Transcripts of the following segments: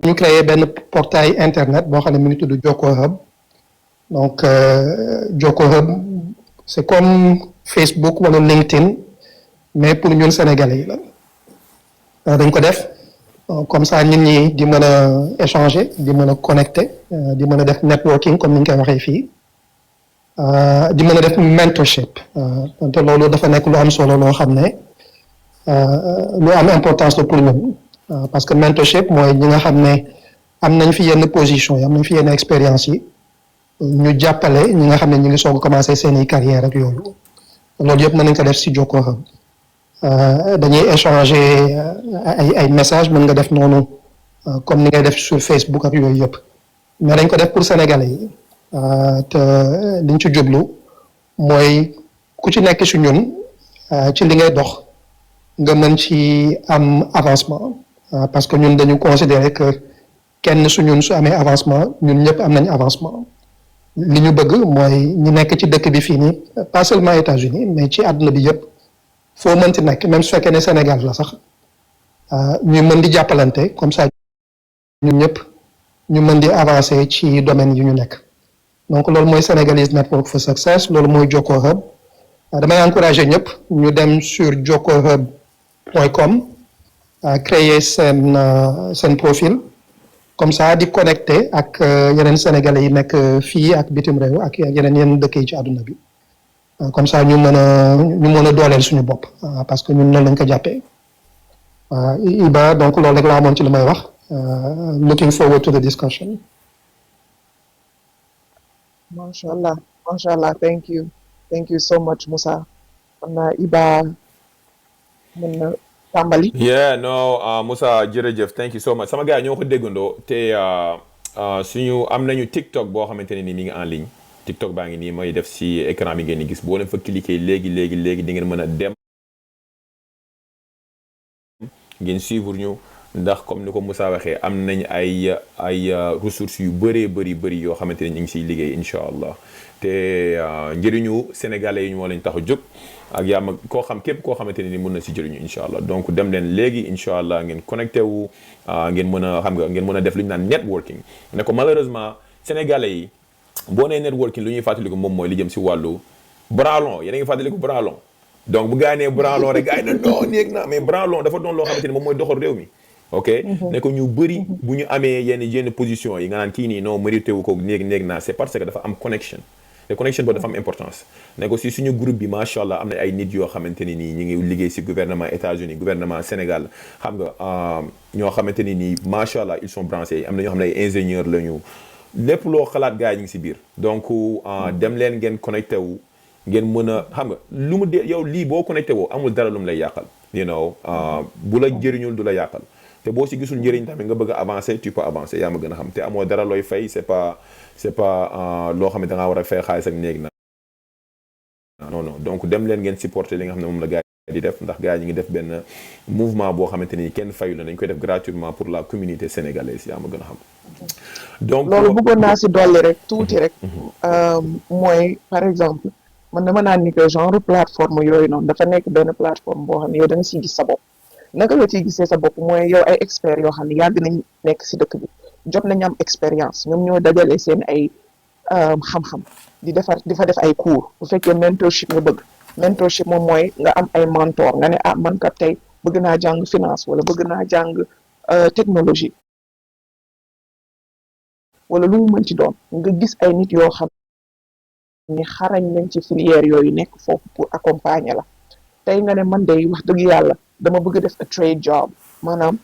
ñu créé benn portail internet boo xam ne mi ngi tudd Jokko Hub donc Jokko Hub c'est comme Facebook wala LinkedIn mais pour ñun Sénégalais yi la dañ ko def comme ça nit ñi di mën a échanger di mën a connecter di mën a def networking comme ni ñu koy waxee fii di mën a def mentorship te loolu dafa nekk lu am solo loo xam ne lu am importance la pour ñun parce que mentorship mooy ñi nga xam ne am nañ fi yenn position yi am nañ fi yenn expérience yi ñu jàppale ñi nga xam ne ñu ngi soog a commencé seeni carrière ak yooyu loolu yëpp mën nañ ko def si Jokko Hub dañuy échanger ay message mën nga def noonu comme ni ngay def sur Facebook ak yooyu yëpp mais dañ ko def pour Sénégalais yi te liñ ci jublu mooy ku ci nekk si ñun ci li ngay dox nga mën ci am avancement parce que ñun dañu considérer que kenn su ñun su amee avancement ñun ñëpp am nañ avancement li ñu bëgg mooy ñu nekk ci dëkk bi fii nii pas seulement États-Unis mais ci àdduna bi yëpp foo mënti nekk même su fekkee ne Sénégal la sax ñu mën di jàppalante comme ça ñun ñëpp ñu mën di avancer ci domaine yi ñu nekk donc loolu mooy Senegalese Network for Success loolu mooy Jokko Hub damay encourager ñëpp ñu dem sur jokkohub.com créer seen profil comme ça di connecté ak yeneen sénégalais yi nekk fii ak bitim réew ak yeneen dëkk yi ci àdduna bi comme ça ñu mën a dooleel suñu bopp parce que ñun noonu lañ ko jàppee Iba donc loolu rek laa amoon ci li may wax looking forward to the discussion. Masha Allah thank you so much Moussa xam naa Iba mën na tàmbali. Yeah no Moussa jërëjëf thank you so much sama gars ñoo ko déggandoo te suñu am nañu TikTok boo xamante ne ni mi ngi en ligne TikTok baa ngi nii mooy def si écran bi ngeen di gis boo leen fa cliquer léegi di ngeen mën a dem ngeen suivre ñu ndax comme ni ko Moussa waxee am nañ ay ressources yu bëri yoo xamante ne ñu ngi siy liggéey incha allah te njëriñu sénégalais yi moo lañ tax a jóg ak yaa ma koo xam képp koo xamante ne ni mën na si jëriñu incha allah donc dem leen léegi incha allah ngeen connecté wu ngeen mën a xam nga ngeen mën a def lu ñu naan networking ne ko malheureusement sénégalais yi boo nee networking lu ñuy fàttaliku moom mooy li jëm si wàllu branlon yéen a ngi fàttaliku branlon donc bu gaa nee branlon rek gaa yi ne non néeg naa mais branlon dafa doon loo xamante ni moom mooy doxal réew mi ok ne ko ñu bëri bu ñu amee yenn position yi nga naan kii nii non mérité wu ko néeg naa c'est parce que dafa am connection te connection boobu dafa am importance ne ko si suñu groupe bi macha allah am na ay nit yoo xamante ni nii ñu ngi liggéey si gouvernement États-Unis gouvernement Sénégal xam nga ñoo xamante ni nii macha allah ils sont branchés am na ñoo xam ne ay ingénieurs la ñu lépp loo xalaat gars yi ñu ngi si biir donc dem leen ngeen connecté wu ngeen mën a xam nga lu mu dee yow lii boo connecté woo amul dara lu mu lay yàqal you know bu la jëriñul du la yàqal te boo si gisul njëriñ tamit nga bëgg a avancer tu peux avancer yaa ma gën a xam te amoo dara looy fay c'est pas loo xam ne da ngaa war a fay xaalis ak néeg na non donc dem leen ngeen supporter li nga xam ne moom la gars yi di def ndax gars yi ñu ngi def benn mouvement boo xamante ni kenn fayu la dañ koy def gratuitement pour la communauté sénégalaise yaa ma gën a xam donc loolu bëggoon naa si dolli rek tuuti rek mooy par exemple man dama naan ni que genre plateforme yooyu noonu dafa nekk benn plateforme boo xam ne yow da nga siy gis sa bopp naka nga ciy gisee sa bopp mooy yow ay experts yoo xam ne yàgg nañ nekk si dëkk bi jot nañ am expérience ñoom ñoo dajale seen ay xam-xam di fa def ay cours bu fekkee mentorship nga bëgg mentorship moom mooy nga am ay mentor nga ne man kat tey bëgg naa jàng finance wala bëgg naa jàng technologie wala lu mu mën ci doon nga gis ay nit yoo xam ni xarañ nañ ci filière yooyu nekk foofu pour accompagner la tey nga ne man day wax dëgg yàlla dama bëgg def a trade job maanaam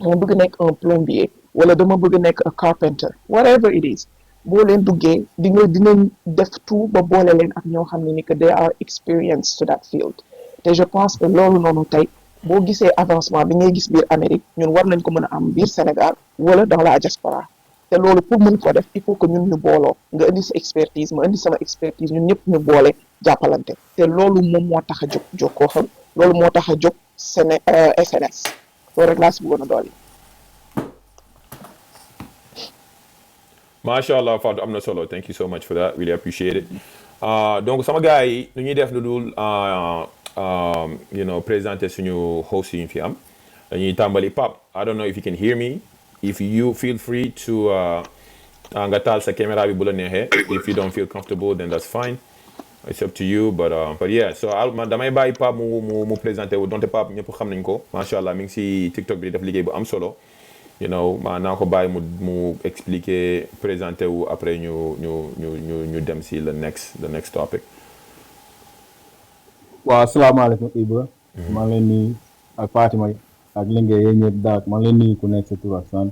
dama bëgg nekk un plombier wala dama bëgg nekk a carpenter whatever it is boo leen duggee dinañ def tout ba boole leen ak ñoo xam ne ni que they are experienced to that field te je pense que loolu noonu tey boo gisee avancement bi ngay gis biir Amérique ñun war nañ ko mën a am biir Sénégal wala dans la diaspora te loolu pour mën ko def il faut que ñun ñu booloo nga indi sa expertise ma indi sama expertise ñun ñëpp ñu boole jàppalante te loolu moom moo tax a jóg Jokko Hub loolu moo tax a jóg SNS loolu rek laa si bëggoon a dolli. macha allah Fatou am na solo thank you so much for that really appreciate it donc sama gars yi nu ñuy def lu dul présenter suñu host yi ñu fi am dañuy tàmbali Pape I don't know if you can hear me if you feel free to nga taal sa caméra bi bu la neexee. If you don't feel comfortable then that's fine. It's up to you, but yeah, so man damay bàyyi Pape mu présenté wu donte Pape ñëpp xam nañ ko macha allah mi ngi si TikTok bi di def liggéey bu am solo. You know naa ko bàyyi mu expliquer présenté wu après ñu dem si the next topic. waaw asalaamaaleykum Ibra. maa ngi leen nuyu ak Fatima ak Linguère yéen ñëpp daal maa ngi leen nuyu ku nekk sa tur ak sant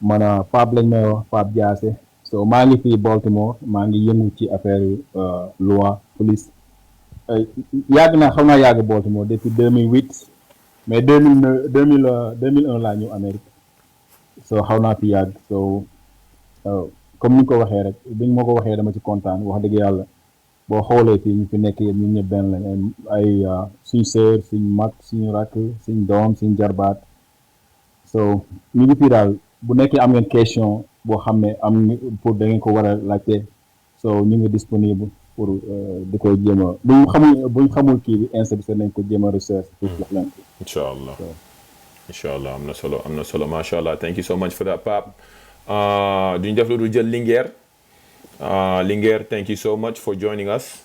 man Pape lañ may wax Pape Diassé. So maa ngi fii Baltimore maa ngi yëngu ci affaire loi police yàgg naa xaw naa yàgg Baltimore depuis 2008 mais 2001 laa ñëw Amérique so xaw naa fi yàgg so comme ni nga ko waxee rek bi nga ma ko waxee dama ci kontaan wax dëgg yàlla boo xoolee fii ñu fi nekk yëpp ñun ñëpp benn lañ ay suñu sœur suñu mag suñu rakk suñu doom suñu jarbaat so ñu ngi fii daal bu nekkee am ngeen question boo xam ne am pour da ngeen ko war a laajte so ñu ngi disponible pour di koy jéem a buñ xamul kii bi institut nañ ko jéem a recherche wax leen incha allah am na solo macha allah thank you so much for that Pape duñ def lu dul jël Linguère thank you so much for joining us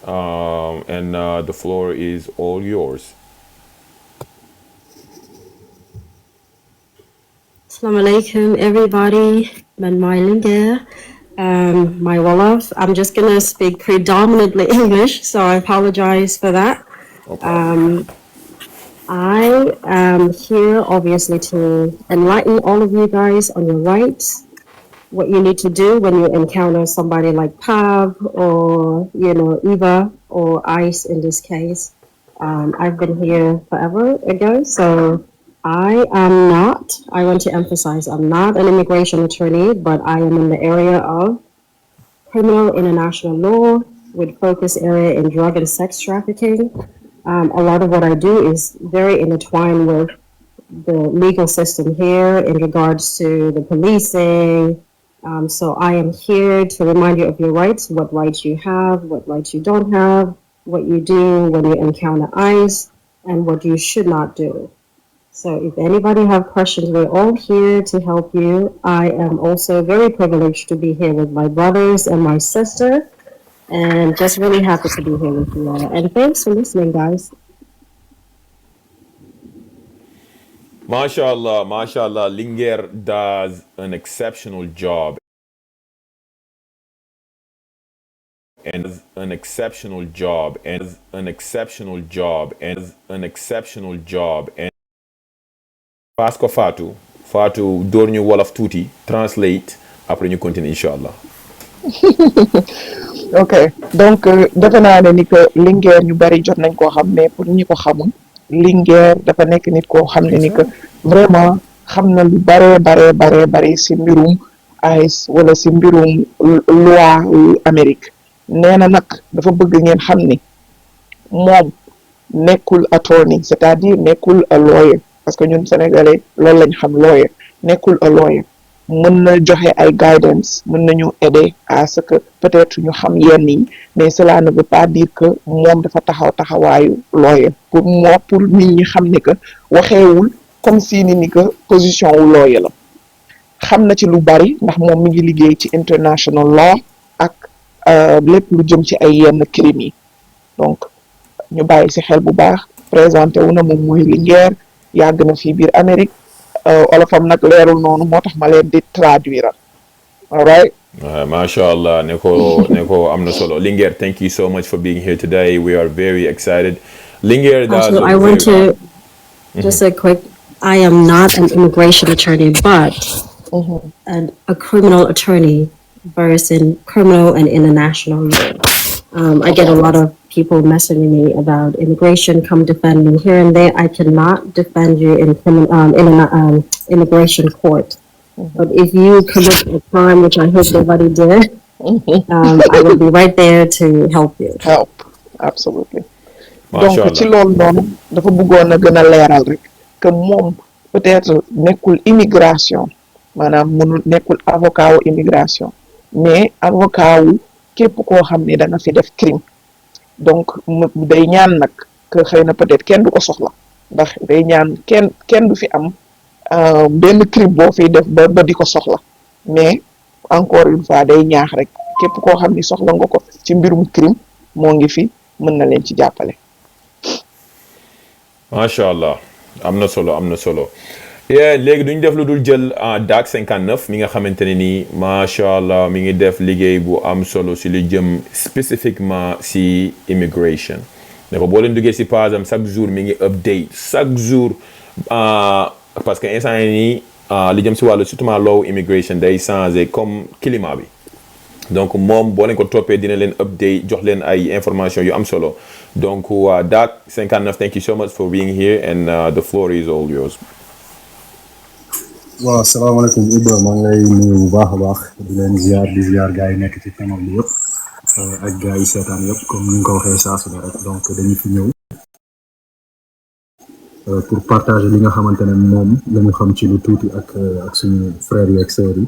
and the floor is all yours. Assalamu alaikum, everybody. Man my Linguère, my Wolof. I'm just going to speak predominantly English, so I apologize for that. I am here, obviously, to enlighten all of you guys on your rights, what you need to do when you encounter somebody like Pav or, Eva or ICE in this case. I've been here forever ago, so I want to emphasize, I'm not an immigration attorney, but I am in the area of criminal international law with focus area in drug and sex trafficking. A lot of what I do is very intertwined with the legal system here in regards to the policing. So I am here to remind you of your rights, what rights you have, what rights you don't have, what you do when you encounter ICE, and what you should not do. So if anybody have questions, we're all here to help you. I am also very privileged to be here with my brothers and my sister, and just really happy to be here with you all. And thanks for listening, guys. MashaAllah, Linguère does an exceptional job. And an exceptional job. And pass ko Fatou door ñu wolof tuuti translate après ñu continuer inshallah. ok donc defe naa ne ni que Linguère ñu bari jot nañ koo xam mais pour ñi ko xamul Linguère dafa nekk nit koo xam ne ni que vraiment xam na lu bare si mbirum ICE wala si mbirum loi Amérique nee na nag dafa bëgg ngeen xam ni moom nekkul attorney c'est-à-dire nekkul a lawyer parce que ñun sénégalais loolu lañ xam lawyer nekkul a lawyer mën na joxe ay guidance mën nañu aider à ce que peut-être ñu xam yenn yi mais cela ne veut pas dire que moom dafa taxawaayu lawyer pour nit ñi xam ne que waxeewul comme si ni que position wu lawyer la xam na ci lu bari ndax moom mi ngi liggéey ci international law ak lépp lu jëm ci ay yenn crimes yi donc ñu bàyyi ci xel bu baax présenté wu na moom mooy Linguère yàgg na fii biir Amérique olofam nag leerul noonu moo tax ma leen di traduire all right. MashaAllah neko am na solo. Linguère, thank you so much for being here today. We are very excited. Linguère, also, I want to just a quick. I am not an immigration attorney, but a criminal attorney versed in criminal and international law. I get a lot of people messaging me about immigration, come defend me here and there. I cannot defend you in immigration court. But if you commit a crime, which I hope nobody did, I will be right there to help you. Help, absolutely. Donc ci loolu noonu dafa bëggoon a gën a leeral rek que moom peut-être nekkul immigration maanaam mënul nekkul avocat wu immigration mais avocat wu képp koo xam ne da nga fi def crime donc day ñaan nag que xëy na peut-être kenn du ko soxla ndax day ñaan kenn du fi am benn crime boo fiy def ba di ko soxla mais encore une fois day ñaax rek képp koo xam ni soxla nga ko ci mbirum crime moo ngi fi mën na leen ci jàppale. macha allah am na solo léegi duñ def lu dul jël Dak 59 mi nga xamante ne nii macha allah mi ngi def liggéey bu am solo si lu jëm spécifiquement si immigration ne ko boo leen duggee si page am chaque jour mi ngi update chaque jour parce que instant yi nii li jëm si wàllu surtout law immigration day changé comme climat bi donc moom boo leen ko toppee dina leen update jox leen ay information yu am solo donc Dak 59 thank you so much for being here and the floor is all yours. waaw salaamaaleykum Ibra maa ngi lay nuyu bu baax a baax di leen ziar gars yi nekk ci kanam bi yëpp ak gars yi seetaan yëpp comme ni nga ko waxee saa su ne rek donc dañu fi ñëw pour partager li nga xamante ne moom la ñu xam ci lu tuuti ak suñu frères yi ak sœurs yi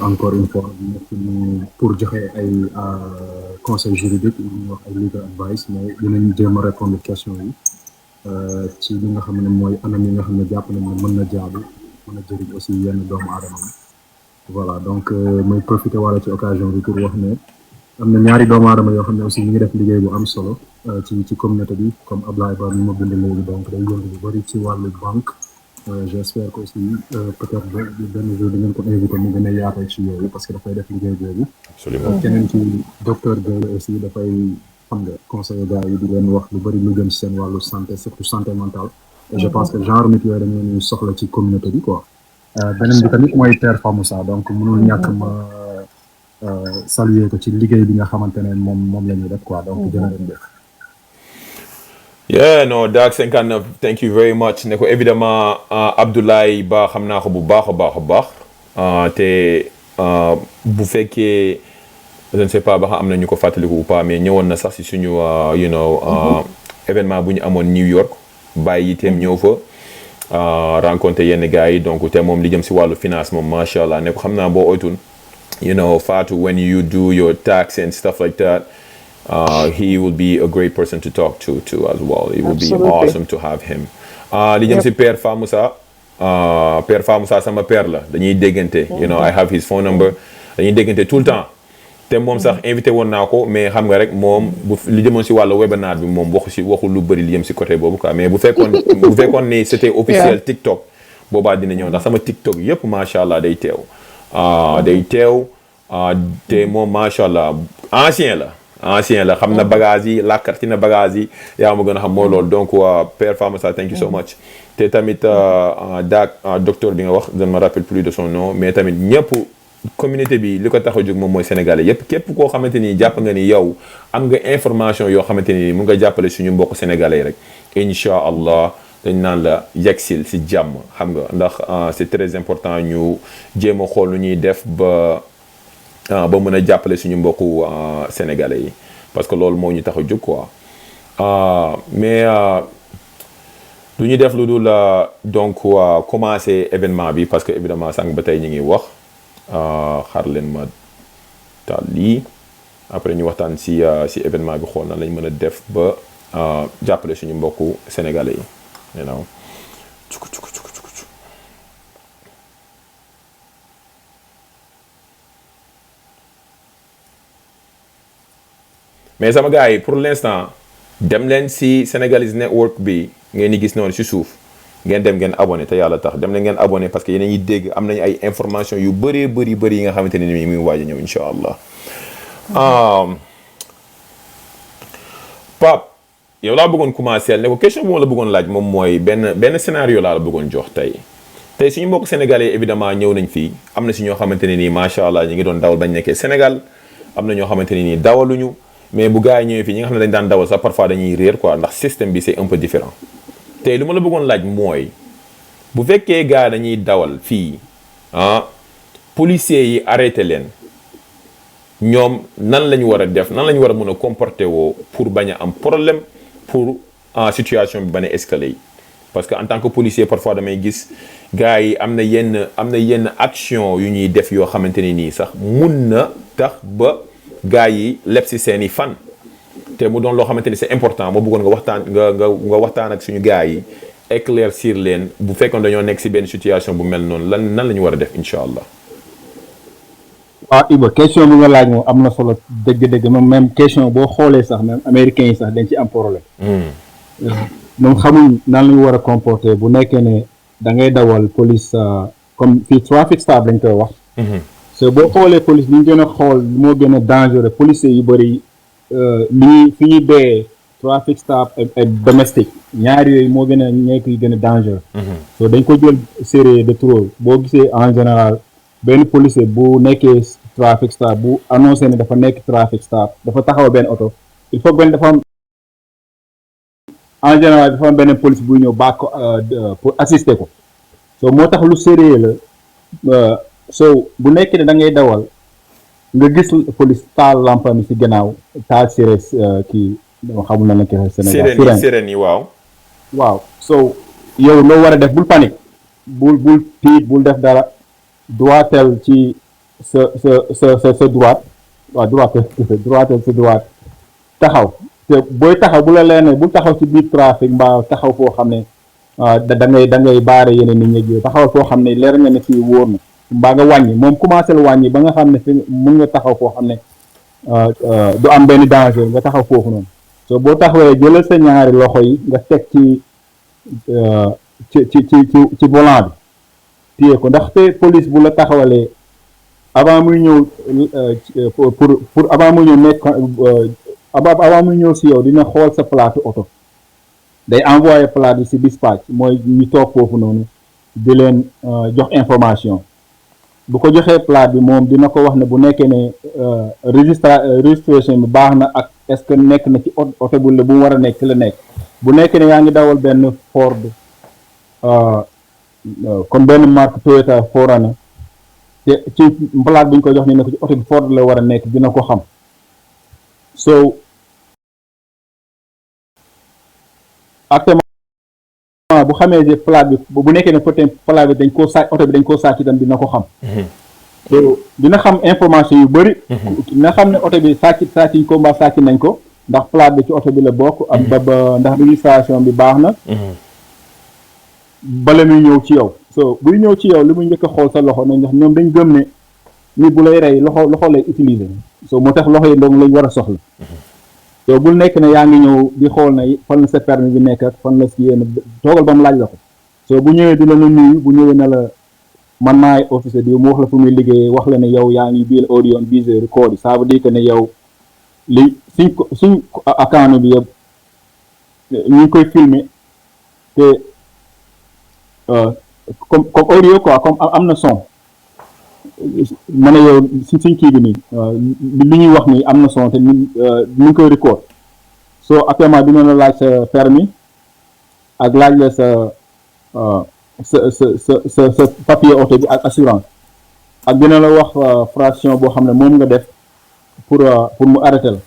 encore une fois nekk ñu pour joxe ay conseil juridique li ñuy wax ay legal advice mais dinañ jéem a répondre question yi ci li nga xam ne mooy anam yi nga xam ne jàpp nañ ne mën na jaadu mën a jëriñ aussi yenn doomu aadama yi voilà donc mooy profiter wala ci occasion bi pour wax ne am na ñaari doomu aadama yoo xam ne aussi ñu ngi def liggéey bu am solo ci communauté bi comme Ablaye Ba mi ma bind léegi donc day yëngu lu bëri ci wàllu banque j'espère que aussi peut-être benn jour di ngeen ko invité mu gën a yaatal ci yooyu parce que dafay def liggéey boobu keneen ci docteur Gueye aussi dafay xam nga conseiller gars yi di leen wax lu bëri lu jëm ci seen wàllu santé surtout santé mentale et je pense que genre nit yooyu dañu leen soxla ci communauté bi quoi beneen bi tamit mooy Père Famoussa donc mënul ñàkk ma saluer ko ci liggéey bi nga xamante ne moom la ñuy def quoi donc jërë ngeen jëf. yeah no Dak 59 thank you very much ne ko évidemment Abdoulaye Ba xam naa ko bu baax a baax te bu fekkee je ne sais pas ba am na ñu ko fàttaliku ou pas mais ñëwoon na sax si suñu événement bu ñu amoon New York bàyyi itam ñëw fa rencontré yenn gars yi donc te moom li jëm si wàllu finance moom macha allah ne ko xam naa boo oytun Fatou when you do your tax and stuff like that he will be a great person to talk to as well. It would be awesome to have him. li jëm si Père Famoussa sama père la dañuy déggante I have his phone number dañuy déggante tout le temps te moom sax invité woon naa ko mais xam nga rek moom li jëmoon si wàllu webinar bi moom waxul lu bëri li jëm si côté boobu quoi mais bu fekkoon ni c'était officiel TikTok boobaa dina ñëw ndax sama TikTok yëpp macha allah day teew te moom macha allah ancien la xam na bagage yi làkkat na bagage yi yaa ma gën a xam mooy loolu donc Père Famoussa thank you so much te tamit Dak docteur bi nga wax je ne me rappelle plus de son nom mais tamit ñëpp communauté bi li ko tax a jóg moom mooy sénégalais yëpp képp koo xamante ni jàpp nga ni yow am nga information yoo xamante ni mu nga jàppale suñu mbokk sénégalais rek incha allah dañ naan la yegsil si jàmm xam nga ndax c'est très important ñu jéem a xool lu ñuy def ba mën a jàppale suñu mbokku sénégalais yi parce que loolu moo ñu tax a jóg quoi mais du ñu def lu dul donc commencer événement bi parce que évidemment sànq ba tey ñu ngi wax xaar leen ma taal lii après ñu waxtaan si événement bi xool na lañ mën a def ba jàppale suñu mbokku sénégalais yi mais sama gars yi pour l'instant dem leen si Sénégalese Network bi ngeen di gis noonu si suuf ngeen dem ngeen abonné te yàlla tax dem leen ngeen abonné parce que yéen a ngi dégg am nañu ay information yu bëri yi nga xamante ne ni mi ngi waaj a ñëw incha allah Pape yow laa bëggoon commencer ne ko question bu ma la bëggoon laaj moom mooy benn scénario laa la bëggoon jox tey suñu mbokk sénégalais évidemment ñëw nañ fii am na si ñoo xamante ne nii macha allah ñu ngi doon dawal bañ nekkee Sénégal am na ñoo xamante ne nii dawaluñu mais bu gars yi ñëwee fii ñi nga xam ne dañ daan dawal sax parfois dañuy réer quoi ndax système bi c'est un peu différent tey lu ma la bëggoon laaj mooy bu fekkee gars dañuy dawal fii policiers yi arrêté leen ñoom nan la ñu war a def nan la ñu war a mën a comporter woo pour bañ a am problème pour situation bi bañ a escalader parce que en tant que policier parfois damay gis gars yi am na yenn action yu ñuy def yoo xamante ne nii sax mun na tax ba gars yi leb si seeni fan te mu doon loo xamante ni c'est important moo bëggoon nga waxtaan ak suñu gars yi éclaircir leen bu fekkoon dañoo nekk si benn situation bu mel noonu nan la ñu war a def incha allah. waaw Iba question bi nga laaj moom am na solo dëgg-dëgg moom même question boo xoolee sax même américains yi sax dañ ci am problème. ñoom xamuñ nan la ñu war a comporter bu nekkee ne da ngay dawal police comme fii traffic stop lañ koy wax. so boo xoolee police li ñu gën a xool moo gën a dangereux policiers yu bëri li fi ñuy dee traffic stop et domestique ñaar yooyu moo gën a nekk yu gën a dangereux. so dañ ko jël série de trop boo gisee en général benn policier bu nekkee traffic stop bu annoncé ne dafa nekk traffic stop dafa taxaw benn oto il faut benn dafa am en général dafa am benn police buy ñëw baax ko pour assister ko so moo tax lu sérieux la so bu nekkee ne da ngay dawal nga gis police taal lampam ci gannaaw taal sirène kii dama xamul na la ko Sénégal sirène yi waaw so yow loo war a def bul panique bul tiit bul def dara droitel ci sa droite waaw droitel sa droite taxaw te booy taxaw bu la leen bul taxaw ci biir trafic mbaa taxaw foo xam ne da ngay baare yeneen nit ñi taxawal foo xam ne leer nga ne fii wóor na mbaa nga wàññi moom commencé la wàññi ba nga xam ne fi mën nga taxaw foo xam ne du am benn danger nga taxaw foofu noonu so boo taxawee jëlal sa ñaari loxo yi nga teg ci volant bi téye ko ndaxte police bu la taxawalee avant muy ñëw pour avant muy ñëw nekk avant muy ñëw si yow dina xool sa plaque oto day envoyé plaque bi si dispatch mooy ñu toog foofu noonu di leen jox information bu ko joxee plaque bi moom dina ko wax ne bu nekkee ne registration bi baax na ak est-ce que nekk na ci oto bu mu war a nekk la nekk bu nekkee ne yaa ngi dawal benn Ford comme benn marque Toyota Forerunner te ci plaque bi ñu ko jox ni ne ko ci oto bi Ford la war a nekk dina ko xam so actuellement bu xamee ne plaque bi bu nekkee ne côté plaque bi dañ koo sàcc oto bi dañ koo sàcc itam dina ko xam dina xam information yu bëri dina xam ne oto bi sàcc yi ko mbaa sàcc nañ ko ndax plaque bi ci oto bi la bokk ak ba ndax registration bi baax na bala muy ñëw ci yow so buy ñëw ci yow li muy njëkk a xool sa loxo nañ ndax ñoom dañ gëm ne nit bu lay rey loxo lay utiliser so moo tax loxo yi donc lañ war a soxla so bul nekk ne yaa ngi ñëw di xool na fan la sa permis bi nekk ak fan la si yéen toogal ba mu laaj la ko so bu ñëwee di la nuyu bu ñëwee ne la man maay officier bi mu wax la fu muy liggéeyee wax la ne yow yaa ngi bil audio visé record yi ça veut dire que ne yow li suñ account bi yëpp ñu ngi koy filmer te comme audio quoi comme am na son ma ne yow suñ kii bi nii li ñuy wax nii am na son te ñu ngi koy record so actuellement dina la laaj sa permis ak laaj la sa papier auto bi ak assurance ak dina la wax fraction boo xam ne moom nga def pour mu arrêter la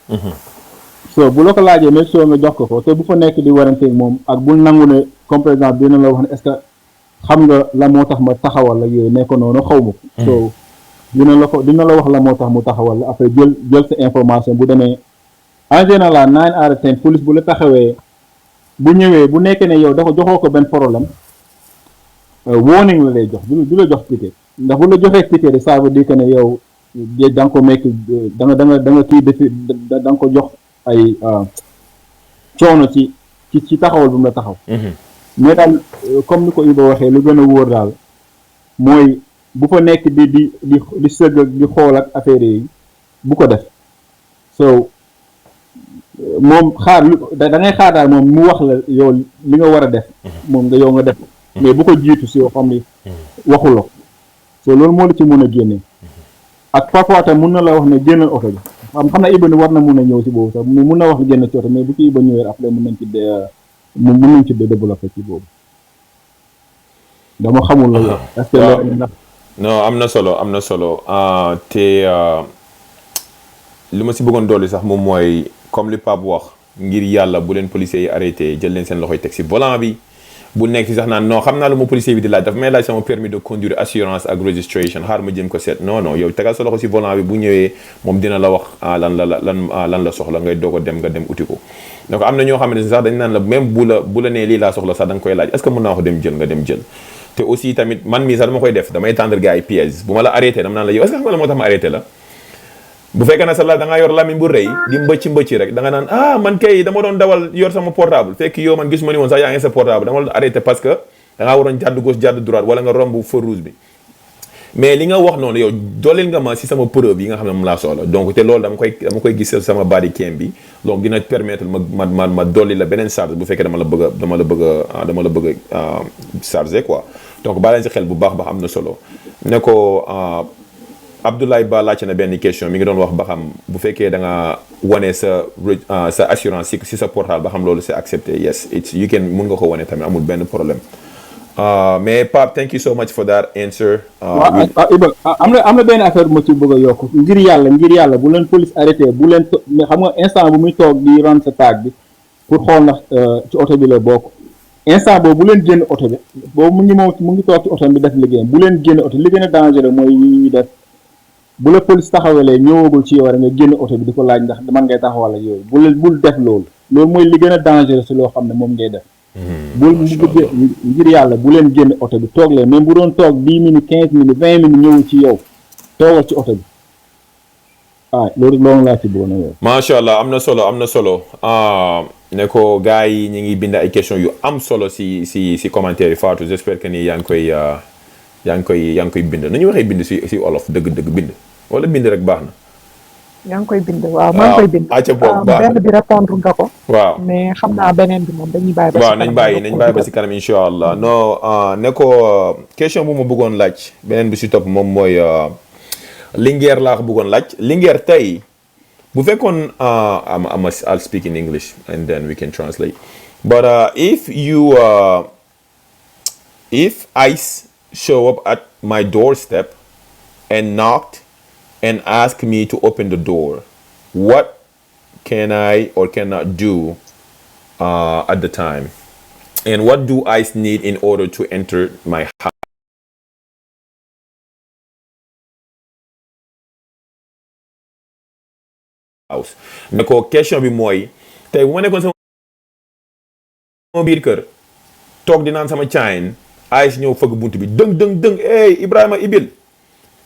so bu la ko laajee mais soo nga jox ko te bu fa nekk di waranteeg moom ak bul nangu ne comme par exemple dina la wax ne est-ce que xam nga la moo tax ma taxawal la yooyu nekk noonu xaw ma so dina la wax la moo tax mu taxawal la après jël sa information bu demee en général 9 out of 10 police bu la taxawee bu ñëwee bu nekkee ne yow dafa joxoo ko benn problème warning la lay jox du la jox ticket ndax bu la joxee ticket de ça veut dire que ne yow da nga ko mekk da nga kii defi da nga ko jox ay coono ci taxawal bu mu la taxaw mais daal comme ni ko Iba waxee lu gën a wóor daal mooy bu fa nekk di sëgg ak di xool ak affaire yi bu ko def so moom da ngay xaar daal moom mu wax la yow li nga war a def moom nga def mais bu ko jiitu si yoo xam ni waxuloo so loolu moo la ci mën a génne ak parfois tam mun na la wax ne génnal oto bi xam na Iba ni war na mun a ñëw si boobu sax mun na wax ne génn ci oto mais bu ci Iba ñëwee après mun nañ ci développé ci boobu dama xamul la est-ce que non am na solo te li ma si bëggoon dolli sax moom mooy comme li Pape wax ngir yàlla bu leen policiers yi arrêté jël leen seen loxoy teg si volant bi bu nekk si sax naan non xam naa lu ma policier bi di laaj dafa may laaj sama permis de conduire assurance ak registration xaar ma jëm ko seet non non yow tegal sa loxo si volant bi bu ñëwee moom dina la wax lan la soxla ngay doog a dem nga dem uti ko donc am na ñoo xam ne sax dañ naan la même bu la nee lii laa soxla sax da nga koy laaj est-ce que mën naa ko dem jël nga dem jël te aussi tamit man mii sax dama koy def damay tendre gars yi piège bu ma la arrêté dama naan la yow est-ce que xam nga la moo tax ma arrêté la bu fekkee ne sa la da ngaa yor lamiñ bu rëy di mbëcc rek da nga naan man kay dama doon dawal yor sama portable fekk yow man gis ma ni woon sax yaa ngi sa portable dama la arrêté parce que da ngaa waroon jàdd gauche jàdd droite wala nga romb feu rouge bi mais li nga wax noonu yow dooleel nga ma si sama preuve yi nga xam ne moom laa soxla donc te loolu dama koy gis sama body cam bi donc dina permettre ma dolli la beneen charge bu fekkee dama la bëgg a charger quoi donc baa leen si xel bu baax am na solo ne ko Abdoulaye Ba laajte na benn question mi ngi doon wax ba xam bu fekkee da nga wane sa assurance si sa portable ba xam loolu c'est accepté yes you can mun nga ko wane tamit amul benn problème mais Pape thank you so much for that answer. Iba am na benn affaire bu ma ci bëgg a yokk ngir yàlla bu leen police arrêté bu leen mais xam nga instant bu muy toog di run sa tag bi pour xool ndax ci oto bi la bokk instant boobu bu leen génn oto bi boobu mu ngi toog ci oto bi def liggéeyam bu leen génn oto li gën a dangereux mooy ñuy def bu la police taxawalee ñëwagul ci yow rek nga génn oto bi di ko laaj ndax man ngay taxawal ak yooyu bul def loolu mooy li gën a dangereux si loo xam ne moom ngay def. ngir yàlla bu leen génn oto bi toog leen même bu doon toog 10 minutes 15 minutes 20 minutes ñëw ci yow toogal ci oto bi loolu laa ci bëggoon a yow. macha allah am na solo ne ko gars yi ñu ngi bind ay questions yu am solo si commentaire yi Fatou j'espère que ni yaa ngi koy bind nañu waxee bind si olof dëgg bind wala bind rek baax na. yaa ngi koy bind waaw maa ngi koy bind. benn bi répondre nga ko. waaw mais xam naa beneen bi moom dañuy bàyyi ba. waaw nañ bàyyi ba si kanam incha allah non ne ko question bu ma bëggoon laaj beneen bi si topp moom mooy Linguère laa ko bëggoon laaj Linguère tey bu fekkoon I'll speak in English and then we can translate but if ICE show up at my doorstep and knocked and ask me to open the door, what can I or cannot do at the time? And what do ICE need in order to enter my house? Ne ko question bi mooy tey bu ma nekkoon sama biir kër toog di naan sama caayin ICE ñëw fëgg bunt bi dëng Ibrahima ibil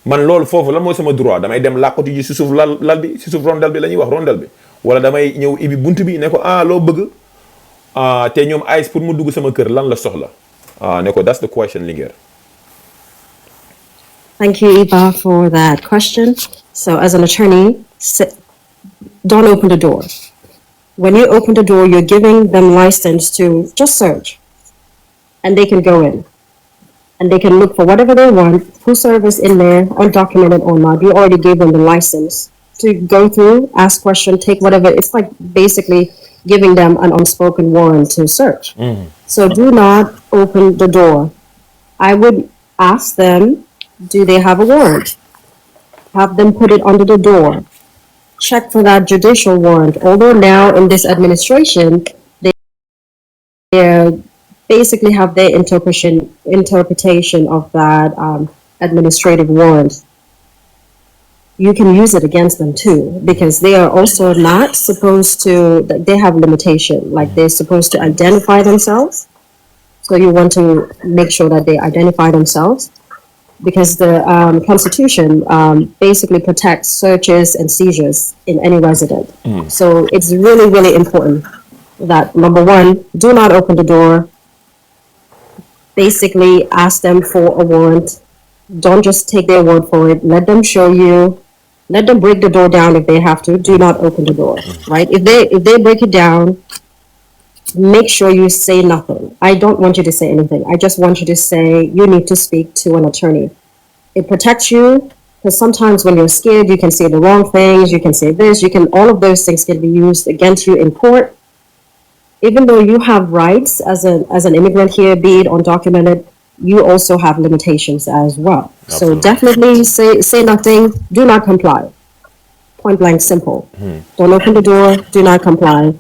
man loolu foofu lan mooy sama droit damay dem làqatu ji si suuf lal bi si suuf rondel bi la ñuy wax rondel bi wala damay ñëw ibi bunt bi ne ko loo bëgg te ñoom ICE pour mu dugg sama kër lan la soxla ne ko that's the question Linguère. Thank you, Iba, for that question. So as an attorney, don't open the door. When you open the door, you're giving them license to just search, and they can go in. And they can look for whatever they want, whosoever is in there, undocumented or not. You already gave them the license to go through, ask questions, take whatever. It's like basically giving them an unspoken warrant to search. So do not open the door. I would ask them, do they have a warrant? Have them put it under the door. Check for that judicial warrant. Although now in this administration, they basically have their interpretation of that administrative warrant. You can use it against them too, because they are also not supposed to, they have limitation, like they're supposed to identify themselves. So you want to make sure that they identify themselves, because the Constitution basically protects searches and seizures in any resident. So it's really, really important that, number one, do not open the door. Basically ask them for a warrant. Don't just take their word for it. Let them show you. Let them break the door down if they have to. Do not open the door, right? If they break it down, make sure you say nothing. I don't want you to say anything. I just want you to say you need to speak to an attorney. It protects you, because sometimes when you're scared, you can say the wrong things. You can say this. All of those things can be used against you in court. Even though you have rights as an immigrant here, be it undocumented, you also have limitations as well. Absolutely. So definitely say nothing, do not comply. Point blank simple. Don't open the door, do not comply.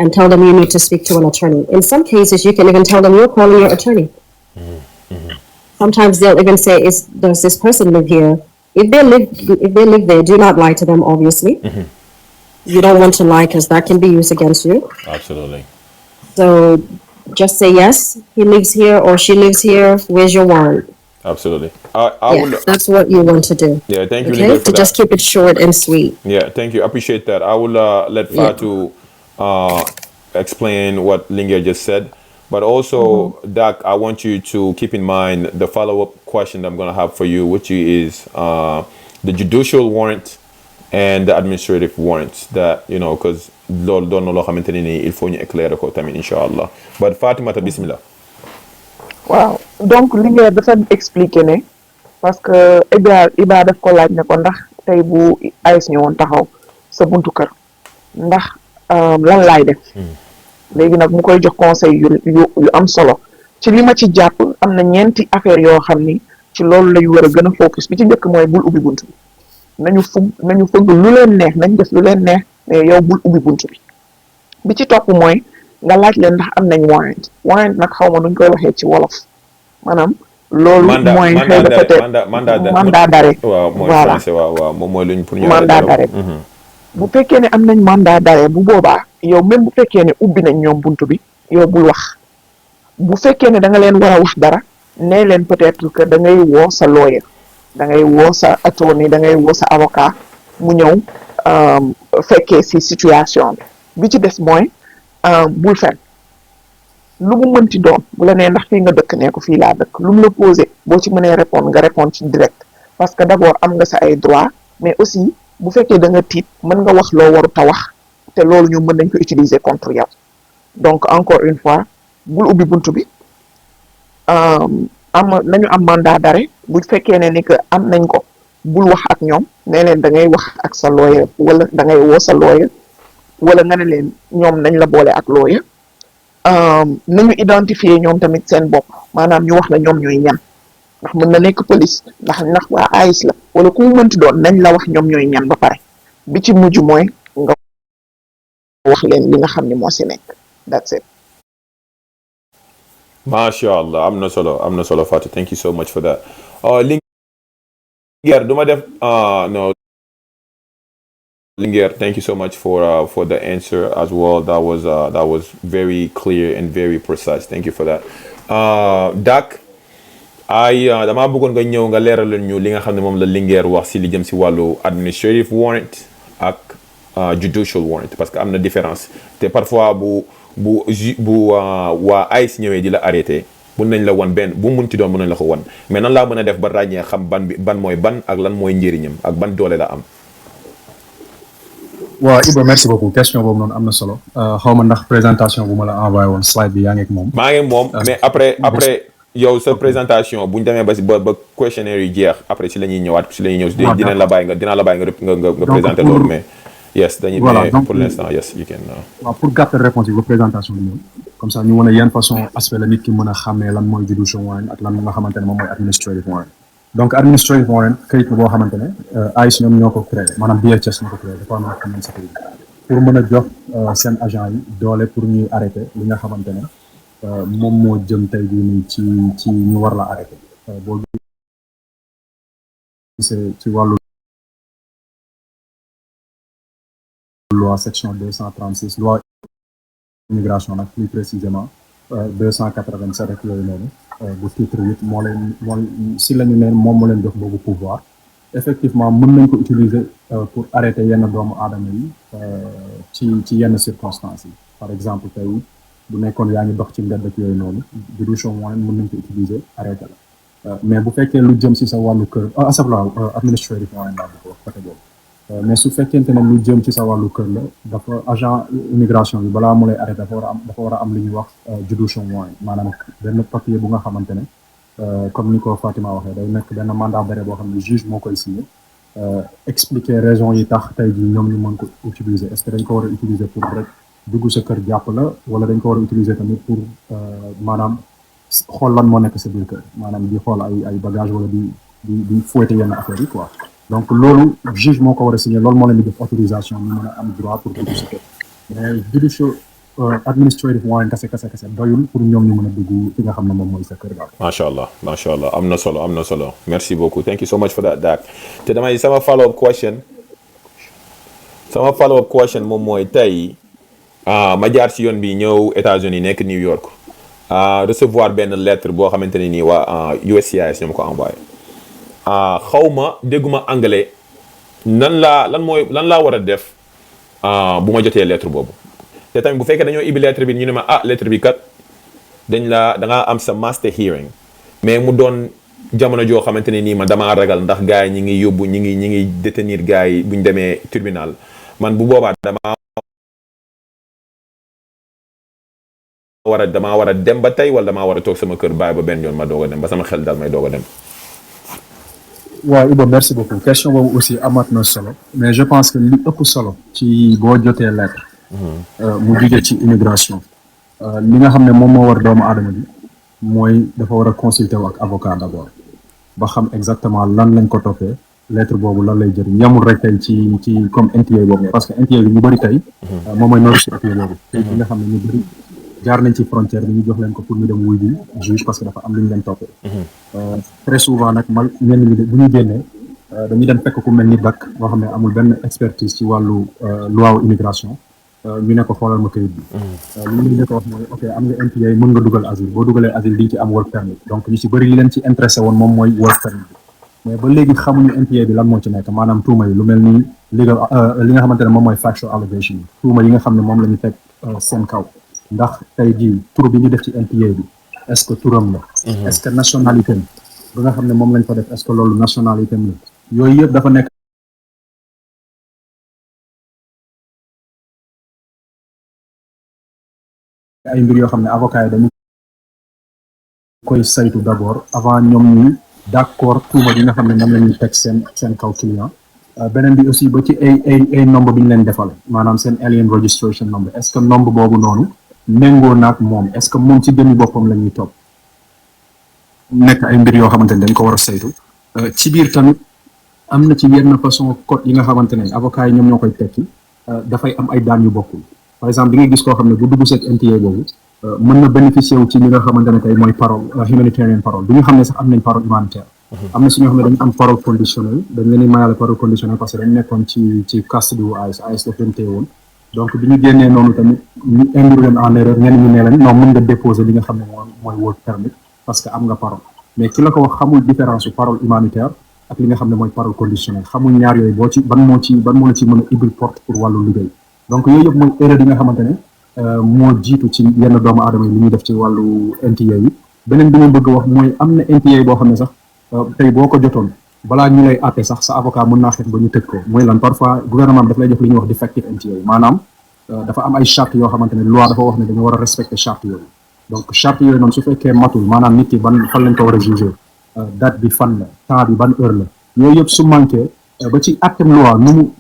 and tell them you need to speak to an attorney. In some cases, you can even tell them you're calling your attorney. Sometimes they'll even say, does this person live here? If they live there, do not lie to them, obviously. You don't want to lie because that can be used against you. Absolutely. So just say, yes, he lives here or she lives here. Where's your warrant? Absolutely. That's what you want to do. Yeah, thank you, Okay, Linguère, for to just that. keep it short and sweet. Yeah, thank you. I appreciate that. I will let Fatou explain what Linguère just said. But also, Dak, I want you to keep in mind the follow-up question that I'm going to have for you, which is the judicial warrant and the administrative warrants that, you know, because loolu doon na loo xamante ne nii il faut ñu éclairer ko tamit incha allah. But Fatimata, bismillah. waaw donc Linguère dafa expliquer ne parce que Iba daf ko laaj ne ko ndax tey bu AIS ñëwoon taxaw sa buntu kër ndax lan laay def léegi nag mu koy jox conseil yu am solo ci li ma ci jàpp am na ñeenti affaire yoo xam ni ci loolu lañu war a gën a focus bi ci njëkk mooy bul ubbi buntu bi nañu fëgg lu leen neex nañ def lu leen neex mais yow bul ubbi buntu bi ci topp mooy nga laaj leen ndax am nañ warrant nag xaw ma nuñ koy waxee ci wolof maanaam loolu mooy xëy na peut-être mandat d'arrêt waaw mooy voilà français waaw moom mooy luñ pour ñu mandat d'arrêt bu fekkee ne am nañ mandat d'arrêt bu boobaa yow même bu fekkee ne ubbi nañ ñoom buntu bi yow bul wax bu fekkee ne da nga leen war a wax dara nee leen peut-être que da ngay woo sa lawyer da ngay woo sa attorney da ngay woo sa avocat mu ñëw fekkee ci situation bi ci des mooy bul fen lu mu mënti doon bu la nee ndax fii nga dëkk nee ko fii laa dëkk lu mu la posé boo ci mënee répondre nga répondre ci direct parce que d'abord am nga sa ay droit mais aussi bu fekkee da nga tiit mën nga wax loo warut a wax te loolu ñoom mën nañ ko utiliser contre yow donc encore une fois bul ubbi buntu bi nañu am mandat d'arrêt bu fekkee ne ni que am nañ ko bul wax ak ñoom nee leen da ngay wax ak sa lawyer wala da ngay woo sa lawyer wala nga ne leen ñoom nañ la boole ak lawyer nañu identifier ñoom tamit seen bopp maanaam ñu wax la ñoom ñooy ñan ndax mën na nekk police ndax waa AIS la wala ku mu mënti doon nañ la wax ñoom ñooy ñan ba pare bi ci mujj mooy nga wax leen li nga xam ne moo si nekk that's it. Masha Allah, am na solo Fatou, thank you so much for that. Linguère duma def no Linguère, thank you so much for the answer as well. That was very clear and very precise. Thank you for that. Dak, dama bëggoon nga ñëw nga leeralal ñu li nga xam ne moom la Linguère wax si li jëm si wàllu administrative warrant ak judicial warrant parce que am na différence te parfois bu waa AIS ñëwee di la arrêté mun nañ la wan benn bu munti doon mun nañ la ko wan mais nan laa mën a def ba ràññee xam ban mooy ban ak lan mooy njëriñam ak ban doole la am. waaw Iba merci beaucoup question boobu noonu am na solo xaw ma ndax présentation bu ma la envoyé woon slide bi yaa ngi ak moom. maa ngi ak moom mais après yow sa présentation bu ñu demee ba questionnaire yu jeex après si la ñuy ñëwaat si la ñuy ñëw si dinaa la bàyyi nga présenter loolu mais. Yes, voilà, donc, pour l'instant, yes, you can. Pour gàttal réponse yi ba présentation bi comme ça ñu mën a yan façon aspect la nit ki mën a xàmmee lan mooy judicial warrant ak lan nga xamante ne moom mooy administrative warrant. Donc administrative warrant këyit boo xamante ne AIS ñoom ñoo ko créé maanaam DHS ñoo ko créé dafa am na xam nañ sa këyit pour mën a jox seen agent yi doole pour ñuy arrêté li nga xamante ne moom moo jëm tey jii nii ci ñu war la arrêté boo gisee ci wàllu loi section 236 loi immigration nag plus précisément 287 ak yooyu noonu bu titre 8 mooy si la ñu neen moom moo leen jox boobu pouvoir effectivement mën nañ ko utiliser pour arrêter yenn doomu aadama yi ci yenn circonstances yi par exemple tey bu nekkoon yaa ngi dox ci mbedd ak yooyu noonu judicial warrant mën nañ ko utiliser arrêter la mais bu fekkee lu jëm si sa wàllu kër administrative warrant laa ko wax côté boobu mais su fekkente ne lu jëm ci sa wàllu kër la dafa agent immigration bi balaa mu lay arrêté dafa war a am lu ñuy wax judicial warrant maanaam benn papier bu nga xamante ne comme ni ko Fatima waxee day nekk benn mandat d'arrêt boo xam ne juge moo koy signé expliquer raison yi tax tey jii ñoom ñu mën ko utiliser est-ce que dañ ko war a utiliser pour rek dugg sa kër jàpp la wala dañ ko war a utiliser tamit pour maanaam xool lan moo nekk sa biir kër maanaam di xool ay bagage wala di fouetter yenn affaires yi quoi. Donc loolu juge moo ko war a signé loolu moo leen di def autorisation ñu mën a am droit pour dugg si kër mais judicial administrative warrant kese doyul pour ñoom ñu mën a dugg fi nga xam ne moom mooy sa kër daal. macha allah am na solo merci beaucoup thank you so much for that Dak te damay sama follow up question moom mooy tey ma jaar si yoon bi ñëw États-Unis nekk New York recevoir benn lettre boo xamante ne nii waa USCIS ñoo ma ko envoyé xawma dégguma anglais lan laa war a def bu ma jotee lettre boobu te tamit bu fekkee dañoo ibbi lettre bi ñu ne ma lettre bi kat da ngaa am sa master hearing mais mu doon jamono joo xamante ne nii man damaa ragal ndax gars yi ñi ngi détenir gars yi bu ñu demee tribunal man bu boobaa damaa war a dem ba tey wala damaa war a toog sama kër bàyyi ba benn yoon ma doog a dem ba sama xel dal may doog a dem. waaw Iba merci beaucoup question boobu aussi amaat na solo mais je pense que li ëpp solo ci boo jotee lettre mu jóge ci immigration li nga xam ne moom moo war doomu aadama bi mooy dafa war a consulter wu ak avocat d'abord ba xam exactement lan lañ ko toppee lettre boobu lan lay jëriñ yamul rek tey ci comme NTA boobu parce que NTA bi ñu bëri tey moom mooy notice papier boobu tey bi nga xam ne ñu bëri jaar nañ ci frontière bi ñu jox leen ko pour ñu dem wuy bi juge parce que dafa am lu ñu leen toppee très souvent nag ñenn ñi bu ñu génnee dañuy dem fekk ku mel ni BAC boo xam ne amul benn expertise ci wàllu loi immigration ñu ne ko xoolal ma kayit bi li ñu ko wax mooy ok am nga NTA mën nga dugal asile boo dugalee asile di ci am work permit donc ñu ci bëri li leen ci intéressé woon moom mooy work permit bi mais ba léegi xamuñu NTA bi lan moo ci nekk maanaam tuuma yi lu mel ni legal li nga xamante ne moom mooy factual allegation yi tuuma yi nga xam ne moom la ñu teg seen kaw ndax tey jii tur bi ñu def ci NTA bi est-ce que turam la est-ce que nationalité bi ba nga xam ne moom lañ ko def est-ce que loolu nationalité la yooyu yëpp dafa nekk ay mbir yoo xam ne avocat yi dañu koy saytu d'abord avant ñoom ñuy d'accord tuuma bi nga xam ne moom la ñuy teg seen kaw client beneen bi aussi ba ci ay nombre bi ñu leen defal maanaam seen alien registration number est-ce que nombre boobu noonu méngoo naag moom est-ce que moom ci jëmmi boppam la ñuy topp nekk ay mbir yoo xamante ne dañ ko war a saytu ci biir tamit am na ci yenn façon code yi nga xamante ne avocat yi ñoom ñoo koy tekki dafay am ay daan yu bokkul par exemple di nga gis koo xam ne bu dugg seeg NTA boobu mën na bénéficier wu ci li nga xamante ne tey mooy parole humanitarian parole bi nga xam ne sax am nañ parole humanitaire am na si ñoo xam ne dañu am parole conditionnelle dañ leen di mayale parole conditionnelle parce que dañ nekkoon ci custody wu AIS daf leen téye woon donc bi ñu génnee noonu tamit ñu induire leen en erreur ñenn ñu ne leen non mën nga déposer li nga xam ne mooy work permit parce que am nga parole mais ki la ko wax xamul différence su parole humanitaire ak li nga xam ne mooy parole conditionnelle xamul ñaar yooyu ban moo la ci mën a ubbil porte pour wàllu liggéey donc yooyu yëpp mooy erreur yi nga xamante ne moo jiitu ci yenn doomu aadama yi li ñuy def ci wàllu NTA yi beneen bi ma bëgg wax mooy am na NTA boo xam ne sax tey boo ko jotoon balaa ñu lay àtte sax sa avocat mën naa xeex ba ñu tëj ko mooy lan parfois gouvernement bi daf lay jox li ñuy wax defective NTA maanaam dafa am ay charte yoo xamante ne loi dafa wax ne dañu war a respecter charte yooyu donc charte yooyu noonu su fekkee matul maanaam nit ki fan lañ ko war a juger date bi fan la temps bi ban heure la yooyu yëpp su manqué ba ci actem loi nu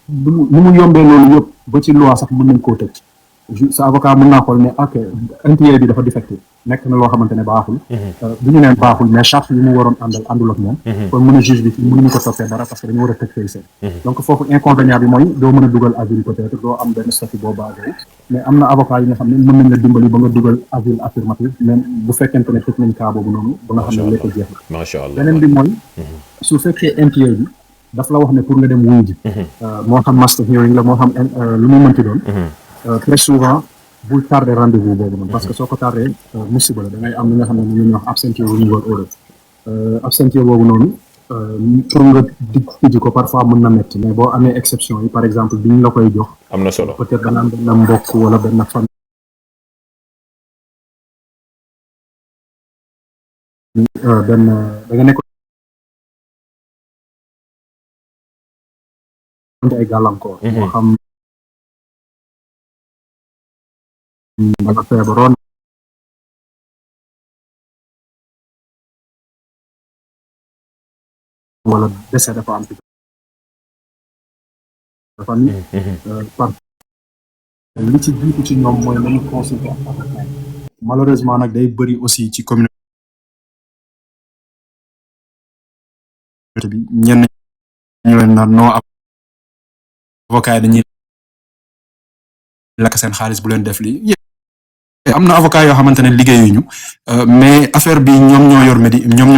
mu yombee loolu yëpp ba ci loi sax mën nañ koo tëj sa avocat mën naa xool ne ok NTA bi dafa defective nekk na loo xamante ne baaxul bu ñu neen baaxul mais charte yi mu waroon àndul ak moom kon mën a juge bi mënuñu ko toppee dara parce que dañu war a tëj fay seen donc foofu inconvénient bi mooy doo mën a dugal asile peut-être doo am benn statut boo basé mais am na avocat yi nga xam ne mën nañ la dimbali ba nga dugal asile affirmatif même bu fekkente ne tëj nañ cas boobu noonu ba nga xam ne lépp jeex na macha allah beneen bi mooy su fekkee NTA bi daf la wax ne pour nga dem wuyu ji moo xam master hearing la moo xam lu muy mënti doon très souvent bul tardé rendez-vous boobu noonu parce que soo ko tardé musiba la da ngay am li nga xam ne ñu ñuy wax absentee renewal order absentee boobu noonu pour nga tijji ko parfois mën na metti mais boo amee exception yi par exemple bi ñu la koy jox am na solo peut-être dana am benn mbokk wala benn famille da nga nekk ay gàllankoor moo xam da nga feebaroon wala décès dafa am dafa ni par li ci jiitu ci ñoom mooy nañu consulter malheureusement nag day bëri aussi ci communauté bi ñenn ñu leen naan non avocat yi dañuy lakk seen xaalis bu leen def lii am na avocat yoo xamante ne liggéeyuñu mais affaire bi ñoom ñoo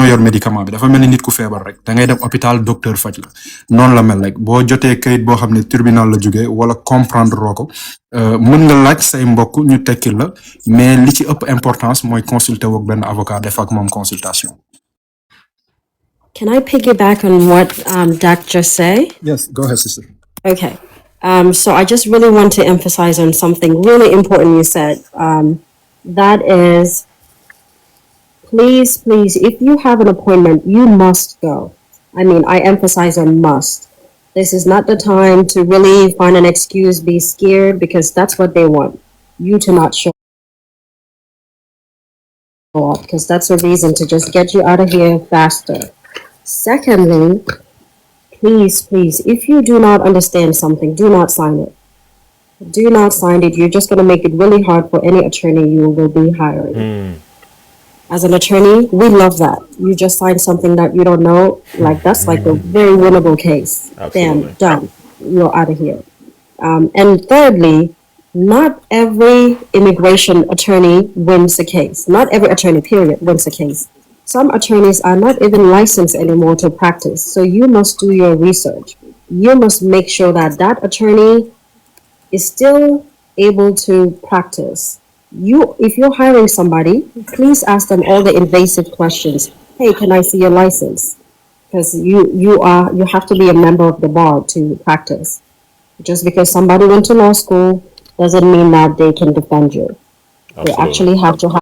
yor médicament bi dafa mel ni nit ku feebar rek da ngay dem hôpital docteur faj la noonu la mel rek boo jotee kayit boo xam ne tribunal la jógee wala comprendre roo ko mën nga laaj say mbokk ñu tekkil la mais li ci ëpp importance mooy consulter woog benn avocat def ak moom consultation. Can I piggyback on what Dak just said? Yes, go ahead, sister. Okay. So I just really want to emphasize on something really important you said. That is, please, if you have an appointment, you must go. I mean, I emphasize on must. This is not the time to really find an excuse, be scared, because that's what they want. You to not show up, because that's a reason to just get you out of here faster. Secondly, please, if you do not understand something, do not sign it. Do not sign it. You're just going to make it really hard for any attorney you will be hiring. As an attorney, we love that. You just sign something that you don't know, like that's like a very winnable case. Absolutely. Bam, done. You're out of here. And thirdly, not every immigration attorney wins a case. Not every attorney, period, wins a case. Some attorneys are not even licensed anymore to practice. So you must do your research. You must make sure that that attorney is still able to practice. If you're hiring somebody, please ask them all the invasive questions. Hey, can I see your license? Because you have to be a member of the bar to practice. Just because somebody went to law school doesn't mean that they can defend you. Absolutely. They actually have to have